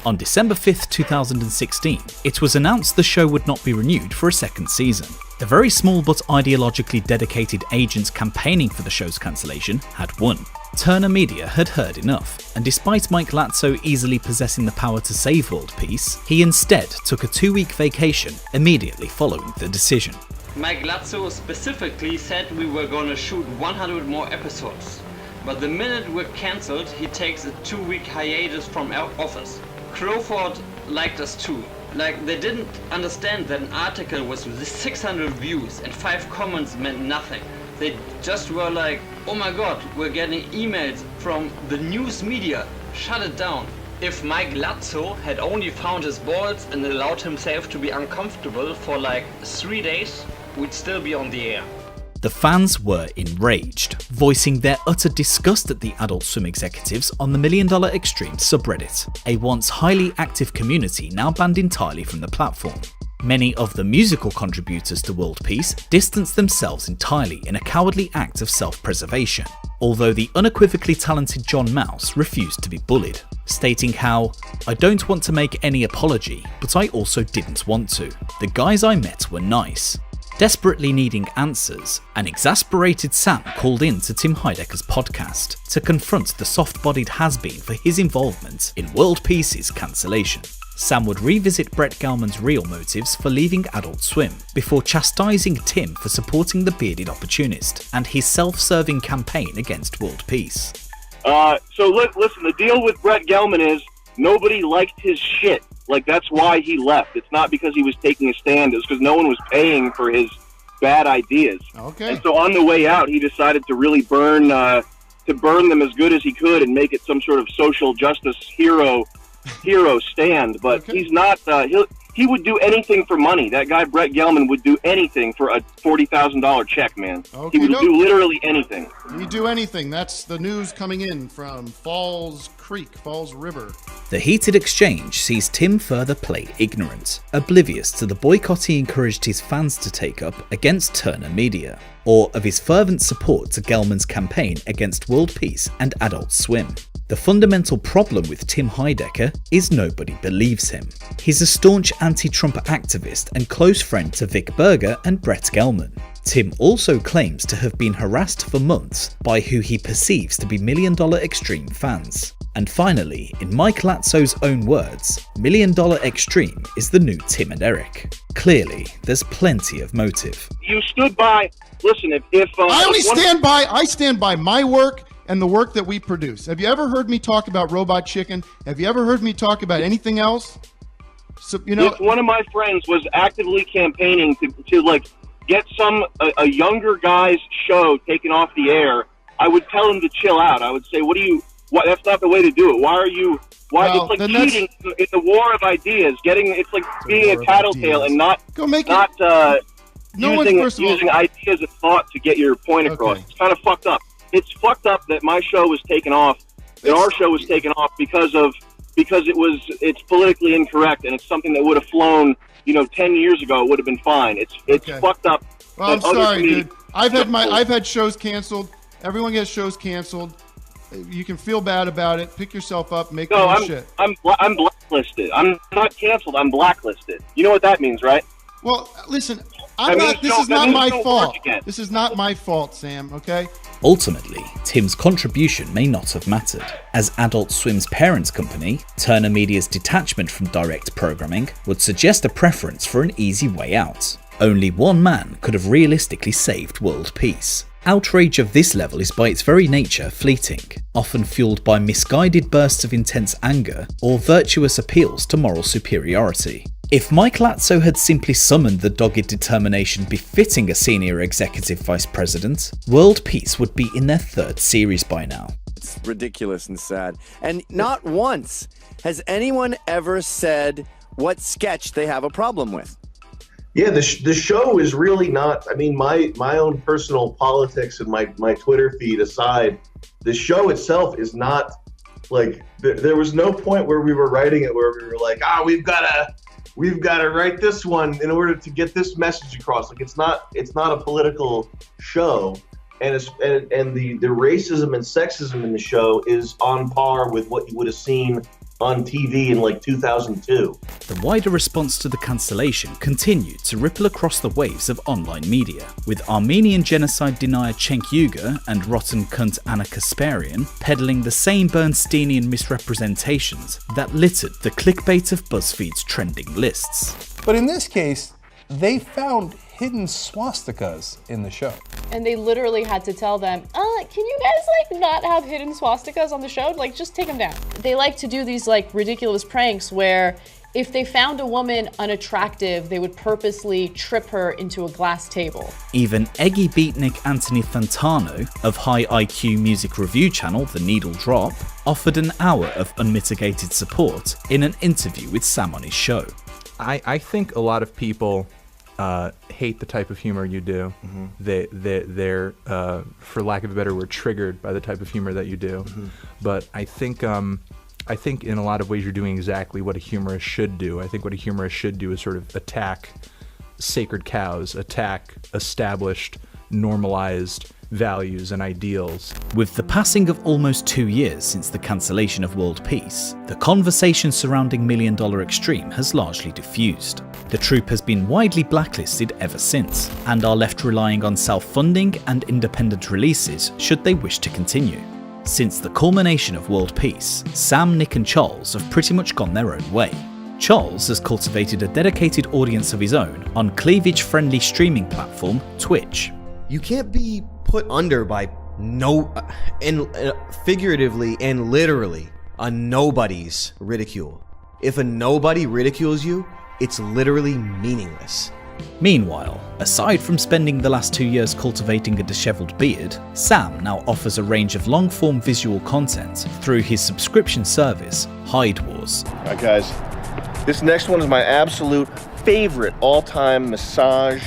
On December 5th, 2016, it was announced the show would not be renewed for a second season. The very small but ideologically dedicated agents campaigning for the show's cancellation had won. Turner Media had heard enough, and despite Mike Lazzo easily possessing the power to save world peace, he instead took a 2-week vacation immediately following the decision. Mike Lazzo specifically said we were gonna shoot 100 more episodes, but the minute we're cancelled, he takes a 2-week hiatus from our office. Crowford liked us too. Like, they didn't understand that an article with 600 views and 5 comments meant nothing. They just were like, oh my god, we're getting emails from the news media, shut it down. If Mike Lazzo had only found his balls and allowed himself to be uncomfortable for like 3 days, we'd still be on the air. The fans were enraged, voicing their utter disgust at the Adult Swim executives on the $1 Million Extreme subreddit, a once highly active community now banned entirely from the platform. Many of the musical contributors to World Peace distanced themselves entirely in a cowardly act of self-preservation, although the unequivocally talented John Mouse refused to be bullied, stating how, I don't want to make any apology, but I also didn't want to. The guys I met were nice. Desperately needing answers, an exasperated Sam called in to Tim Heidecker's podcast to confront the soft-bodied has-been for his involvement in World Peace's cancellation. Sam would revisit Brett Gelman's real motives for leaving Adult Swim, before chastising Tim for supporting the bearded opportunist and his self-serving campaign against world peace. So listen, the deal with Brett Gelman is nobody liked his shit. Like, that's why he left. It's not because he was taking a stand. It's because no one was paying for his bad ideas. Okay. And so on the way out, he decided to really burn them as good as he could and make it some sort of social justice hero stand. But he's not. He would do anything for money. That guy Brett Gelman would do anything for a $40,000 check, man. Okay, he would do literally anything. He'd do anything. That's the news coming in from Falls River. The heated exchange sees Tim further play ignorant, oblivious to the boycott he encouraged his fans to take up against Turner Media, or of his fervent support to Gelman's campaign against world peace and Adult Swim. The fundamental problem with Tim Heidecker is nobody believes him. He's a staunch anti-Trump activist and close friend to Vic Berger and Brett Gelman. Tim also claims to have been harassed for months by who he perceives to be $1 Million Extreme fans. And finally, in Mike Latzo's own words, $1 Million Extreme is the new Tim and Eric. Clearly, there's plenty of motive. You stood by. Listen, I stand by my work and the work that we produce. Have you ever heard me talk about Robot Chicken? Have you ever heard me talk about anything else? So, if one of my friends was actively campaigning to like get a younger guy's show taken off the air, I would tell him to chill out. I would say, that's not the way to do it. It's like cheating in the war of ideas. It's like being a tattletale and using ideas of thought to get your point across. It's kind of fucked up. It's fucked up that my show was taken off, and our show was taken off because it's politically incorrect, and it's something that would have flown, 10 years ago. It would have been fine. It's fucked up. Well, I'm sorry, dude. I've had shows canceled. Everyone gets shows canceled. You can feel bad about it. Pick yourself up. Make your shit. I'm blacklisted. I'm not canceled. I'm blacklisted. You know what that means, right? Well, listen. This is not my fault. This is not my fault, Sam. Okay. Ultimately, Tim's contribution may not have mattered, as Adult Swim's parent company, Turner Media's detachment from direct programming, would suggest a preference for an easy way out. Only one man could have realistically saved world peace. Outrage of this level is by its very nature fleeting, often fueled by misguided bursts of intense anger or virtuous appeals to moral superiority. If Mike Latzo had simply summoned the dogged determination befitting a senior executive vice president, world peace would be in their third series by now. It's ridiculous and sad. And not once has anyone ever said what sketch they have a problem with. Yeah, the show is really not, my own personal politics and my Twitter feed aside, the show itself is not, like, there was no point where we were writing it where we were like, we've got to write this one in order to get this message across. Like, it's not a political show, and the racism and sexism in the show is on par with what you would have seen on TV in like 2002. The wider response to the cancellation continued to ripple across the waves of online media, with Armenian genocide denier Cenk Uygur and rotten cunt Anna Kasparian peddling the same Bernsteinian misrepresentations that littered the clickbait of BuzzFeed's trending lists. But in this case, they found hidden swastikas in the show. And they literally had to tell them, can you guys not have hidden swastikas on the show? Like, just take them down. They like to do these ridiculous pranks where if they found a woman unattractive, they would purposely trip her into a glass table. Even Eggy Beatnik Anthony Fantano of high IQ music review channel The Needle Drop offered an hour of unmitigated support in an interview with Sam on his show. I think a lot of people hate the type of humor you do. Mm-hmm. They're for lack of a better word, triggered by the type of humor that you do. Mm-hmm. But I think in a lot of ways you're doing exactly what a humorist should do. I think what a humorist should do is sort of attack sacred cows, attack established, normalized values and ideals. With the passing of almost 2 years since the cancellation of world peace, the conversation surrounding $1 Million Extreme has largely diffused. The troupe has been widely blacklisted ever since, and are left relying on self-funding and independent releases should they wish to continue. Since the culmination of world peace, Sam, Nick and Charles have pretty much gone their own way. Charles has cultivated a dedicated audience of his own on cleavage-friendly streaming platform Twitch. You can't be put under by figuratively and literally a nobody's ridicule. If a nobody ridicules you, it's literally meaningless. Meanwhile, aside from spending the last 2 years cultivating a dishevelled beard, Sam now offers a range of long-form visual content through his subscription service, Hyde Wars. Alright guys, this next one is my absolute favorite all-time massage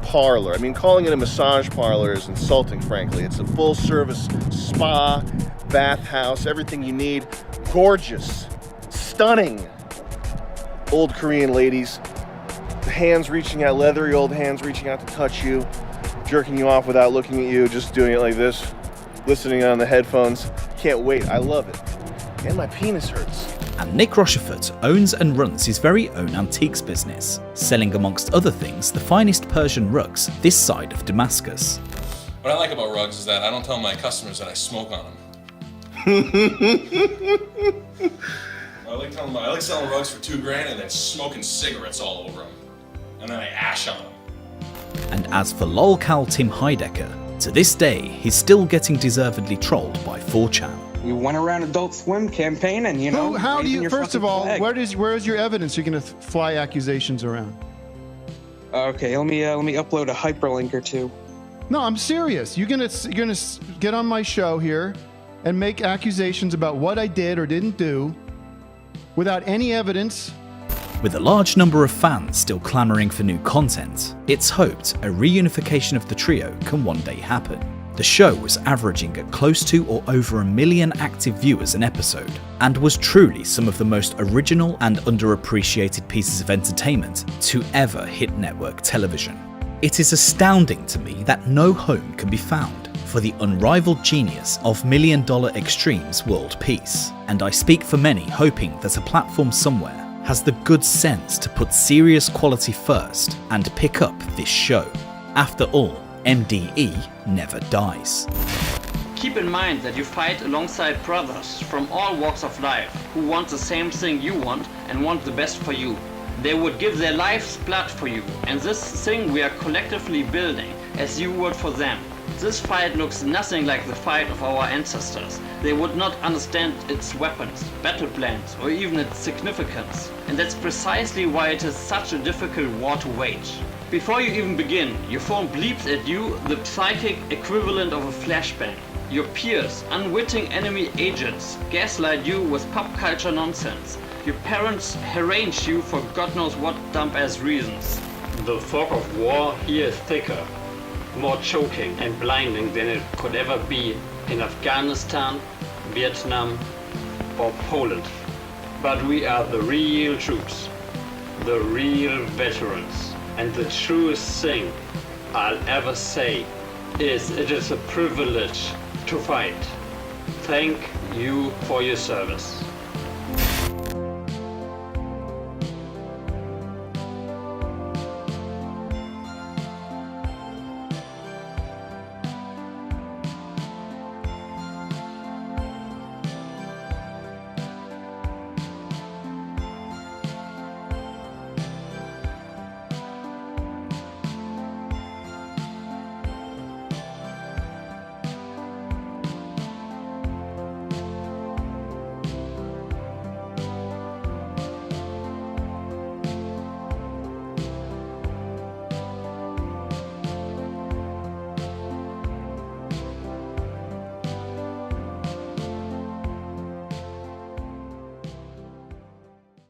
parlor. I mean, calling it a massage parlor is insulting, frankly. It's a full-service spa, bathhouse, everything you need. Gorgeous, stunning old Korean ladies. Hands reaching out, leathery old hands reaching out to touch you, jerking you off without looking at you, just doing it like this, listening on the headphones. Can't wait, I love it. And my penis hurts. And Nick Rochefort owns and runs his very own antiques business, selling amongst other things the finest Persian rugs this side of Damascus. What I like about rugs is that I don't tell my customers that I smoke on them. I like selling rugs for $2,000 and then smoking cigarettes all over them. And then I ash on them. And as for lolcal Tim Heidecker, to this day he's still getting deservedly trolled by 4chan. You went around Adult Swim campaign and, you know... How do you, first of all, where is your evidence you're going to fly accusations around? Okay, let me upload a hyperlink or two. No, I'm serious. You're gonna get on my show here and make accusations about what I did or didn't do without any evidence. With a large number of fans still clamouring for new content, it's hoped a reunification of the trio can one day happen. The show was averaging at close to or over 1 million active viewers an episode, and was truly some of the most original and underappreciated pieces of entertainment to ever hit network television. It is astounding to me that no home can be found for the unrivaled genius of $1 Million Extreme's world peace, and I speak for many hoping that a platform somewhere has the good sense to put serious quality first and pick up this show. After all, MDE never dies. Keep in mind that you fight alongside brothers from all walks of life who want the same thing you want and want the best for you. They would give their life's blood for you, and this thing we are collectively building as you would for them. This fight looks nothing like the fight of our ancestors. They would not understand its weapons, battle plans, or even its significance. And that's precisely why it is such a difficult war to wage. Before you even begin, your phone bleeps at you the psychic equivalent of a flashbang. Your peers, unwitting enemy agents, gaslight you with pop culture nonsense. Your parents harangue you for God knows what dumb-ass reasons. The fog of war here is thicker, more choking and blinding than it could ever be in Afghanistan, Vietnam, or Poland. But we are the real troops, the real veterans. And the truest thing I'll ever say is it is a privilege to fight. Thank you for your service.